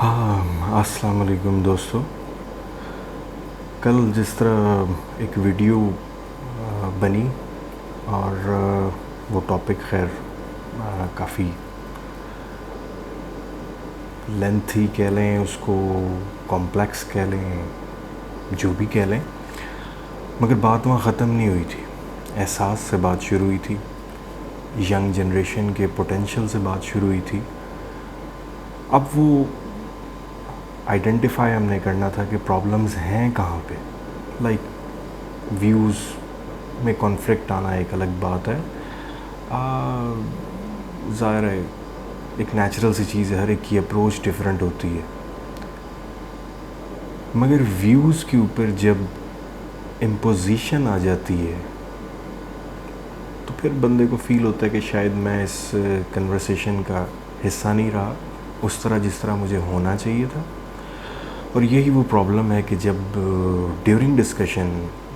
हाँ, अस्सलाम वालेकुम दोस्तों। कल जिस तरह एक वीडियो बनी और वो टॉपिक खैर काफ़ी लेंथी कह लें, उसको कॉम्प्लेक्स कह लें, जो भी कह लें, मगर बात वहाँ ख़त्म नहीं हुई थी। एहसास से बात शुरू हुई थी, यंग जनरेशन के पोटेंशियल से बात शुरू हुई थी। अब वो आइडेंटिफाई हमने करना था कि प्रॉब्लम्स हैं कहाँ पे। लाइक व्यूज़ में कॉन्फ्लिक्ट आना एक अलग बात है। ज़ाहिर है एक नेचुरल सी चीज़ है, हर एक की अप्रोच डिफरेंट होती है, मगर व्यूज़ के ऊपर जब इम्पोजिशन आ जाती है तो फिर बंदे को फ़ील होता है कि शायद मैं इस कन्वर्सेशन का हिस्सा नहीं रहा उस तरह जिस तरह मुझे होना चाहिए था। और यही वो प्रॉब्लम है कि जब ड्यूरिंग डिस्कशन,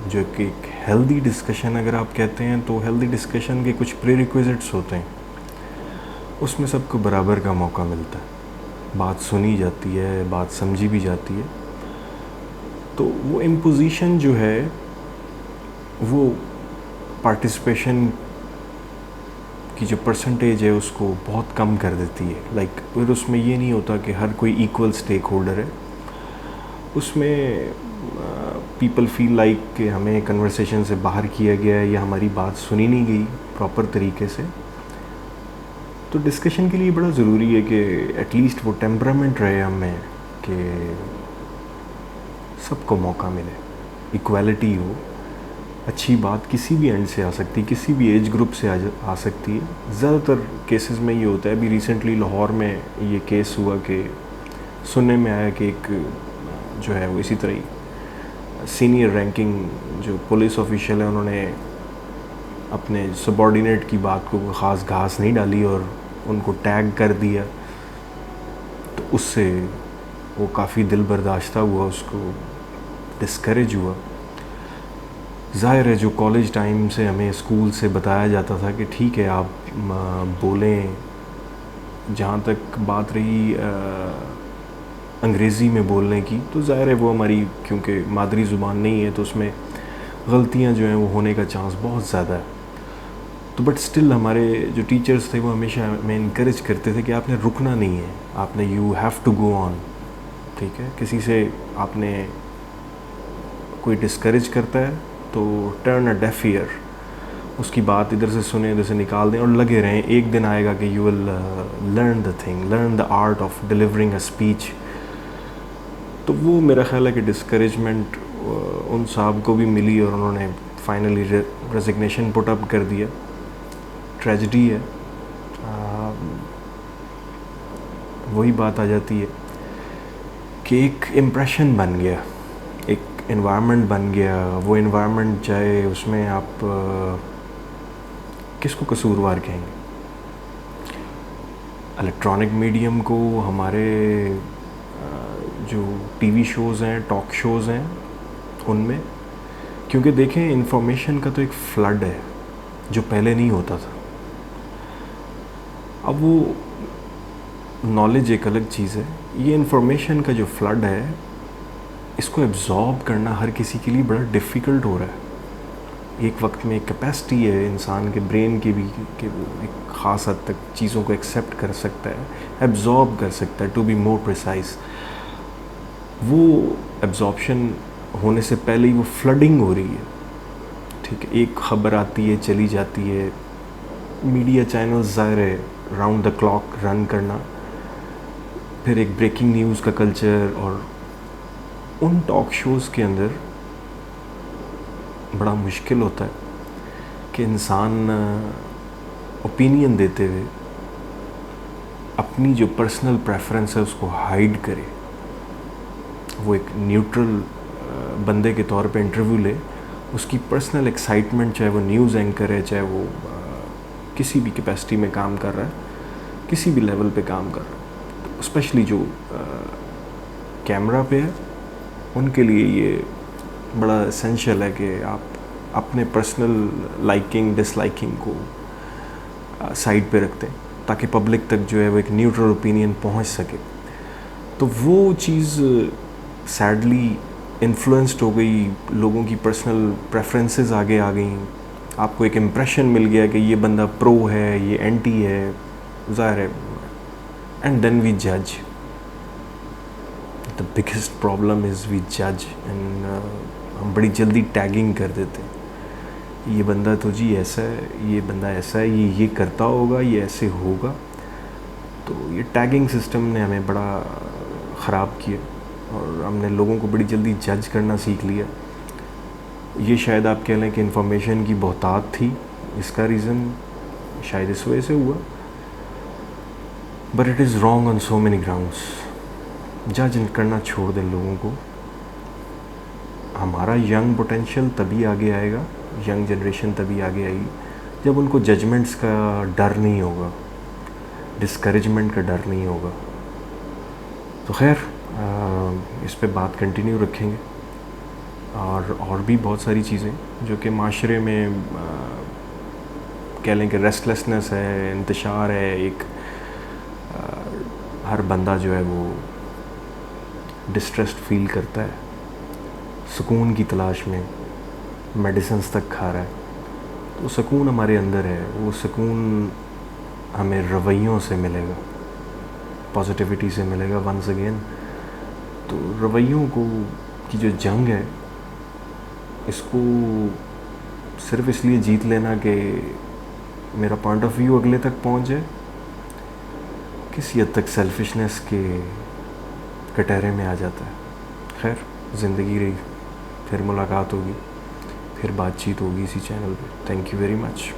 जो कि एक हेल्दी डिस्कशन अगर आप कहते हैं, तो हेल्दी डिस्कशन के कुछ प्रीरिक्विजिट्स होते हैं, उसमें सबको बराबर का मौका मिलता है, बात सुनी जाती है, बात समझी भी जाती है। तो वो इम्पोजिशन जो है वो पार्टिसिपेशन की जो परसेंटेज है उसको बहुत कम कर देती है। लाइक फिर उसमें ये नहीं होता कि हर कोई इक्वल स्टेक होल्डर है। उसमें पीपल फील लाइक कि हमें कन्वर्सेशन से बाहर किया गया है या हमारी बात सुनी नहीं गई प्रॉपर तरीके से। तो डिस्कशन के लिए बड़ा ज़रूरी है कि एटलीस्ट वो टेम्परामेंट रहे हम में कि सबको मौका मिले, इक्वालिटी हो। अच्छी बात किसी भी एंड से आ सकती है, किसी भी एज ग्रुप से आ सकती है। ज़्यादातर केसेस में ये होता है। अभी रिसेंटली लाहौर में ये केस हुआ कि सुनने में आया कि एक जो है वो इसी तरह सीनियर रैंकिंग जो पुलिस ऑफिशियल है, उन्होंने अपने सबॉर्डिनेट की बात को ख़ास घास नहीं डाली और उनको टैग कर दिया। तो उससे वो काफ़ी दिल बर्दाश्ता हुआ, उसको डिस्करेज हुआ। ज़ाहिर है जो कॉलेज टाइम से हमें स्कूल से बताया जाता था कि ठीक है आप बोलें। जहाँ तक बात रही अंग्रेज़ी में बोलने की, तो ज़ाहिर है वो हमारी क्योंकि मादरी ज़ुबान नहीं है तो उसमें गलतियाँ जो हैं वो होने का चांस बहुत ज़्यादा है। तो बट स्टिल हमारे जो टीचर्स थे वो हमेशा हमें इनकरेज करते थे कि आपने रुकना नहीं है, आपने you have to go on. ठीक है, किसी से आपने कोई डिस्करेज करता है तो टर्न अ डेफ ईयर, उसकी बात इधर से सुने इधर से निकाल दें और लगे रहें। एक दिन आएगा कि you will learn the thing, learn the art of delivering a speech. तो वो मेरा ख्याल है कि डिस्करेजमेंट उन साहब को भी मिली और उन्होंने फाइनली रेजिग्नेशन पुट अप कर दिया। ट्रेजिडी है। वही बात आ जाती है कि एक इम्प्रेशन बन गया, एक एनवायरनमेंट बन गया। वो एनवायरनमेंट चाहे उसमें आप किसको कसूरवार कहेंगे। इलेक्ट्रॉनिक मीडियम को, हमारे जो टीवी शोज़ हैं, टॉक शोज़ हैं, उनमें, क्योंकि देखें इंफॉर्मेशन का तो एक फ्लड है जो पहले नहीं होता था। अब वो नॉलेज एक अलग चीज़ है, ये इंफॉर्मेशन का जो फ्लड है इसको एब्जॉर्ब करना हर किसी के लिए बड़ा डिफ़िकल्ट हो रहा है। एक वक्त में एक कैपेसिटी है इंसान के ब्रेन की भी कि वो एक ख़ास हद तक चीज़ों को एक्सेप्ट कर सकता है, एब्जॉर्ब कर सकता है, टू बी मोर प्रिसाइज। वो एब्जॉर्प्शन होने से पहले ही वो फ्लडिंग हो रही है। ठीक है, एक ख़बर आती है चली जाती है, मीडिया चैनल्स ज़ाहिर है राउंड द क्लॉक रन करना, फिर एक ब्रेकिंग न्यूज़ का कल्चर। और उन टॉक शोज़ के अंदर बड़ा मुश्किल होता है कि इंसान ओपिनियन देते हुए अपनी जो पर्सनल प्रेफरेंस है उसको हाइड करे। वो एक न्यूट्रल बंदे के तौर पे इंटरव्यू ले, उसकी पर्सनल एक्साइटमेंट, चाहे वो न्यूज़ एंकर है, चाहे वो किसी भी कैपेसिटी में काम कर रहा है, किसी भी लेवल पे काम कर रहा है, स्पेशली जो कैमरा पे है, उनके लिए ये बड़ा एसेंशियल है कि आप अपने पर्सनल लाइकिंग डिसलाइकिंग को साइड पे रखते हैं ताकि पब्लिक तक जो है वो एक न्यूट्रल ओपिनियन पहुंच सके। तो वो चीज़ सैडली इन्फ्लुएंस्ड हो गई, लोगों की पर्सनल प्रेफरेंसेस आगे आ गई, आपको एक इम्प्रेशन मिल गया कि ये बंदा प्रो है, ये एंटी है, ज़ाहिर है, एंड देन वी जज. The biggest problem is we जज, एंड हम बड़ी जल्दी टैगिंग कर देते हैं. ये बंदा तो जी ऐसा है, ये बंदा ऐसा है, ये करता होगा, ये ऐसे होगा. तो ये टैगिंग सिस्टम ने हमें बड़ा ख़राब किया और हमने लोगों को बड़ी जल्दी जज करना सीख लिया. ये शायद आप कह लें कि इंफॉर्मेशन की बहुतात थी, इसका रीज़न शायद इस वजह से हुआ. But it is wrong on so many grounds. जज करना छोड़ दें लोगों को. हमारा यंग पोटेंशियल तभी आगे आएगा, यंग जनरेशन तभी आगे आएगी जब उनको जजमेंट्स का डर नहीं होगा, डिस्करेजमेंट का डर नहीं होगा. तो खैर इस पे बात कंटिन्यू रखेंगे, और भी बहुत सारी चीज़ें जो कि माशरे में कह लें कि रेस्टलेसनेस है, इंतशार है, एक हर बंदा जो है वो डिस्ट्रेस्ड फील करता है, सुकून की तलाश में मेडिसिन्स तक खा रहा है. तो सुकून हमारे अंदर है, वो सुकून हमें रवैयों से मिलेगा, पॉजिटिविटी से मिलेगा. वंस अगेन तो रवैयों को की जो जंग है, इसको सिर्फ इसलिए जीत लेना कि मेरा पॉइंट ऑफ व्यू अगले तक पहुंच जाए, किसी हद तक सेल्फिशनेस के कटहरे में आ जाता है. खैर ज़िंदगी रही, फिर मुलाकात होगी, फिर बातचीत होगी इसी चैनल पे. Thank you very much.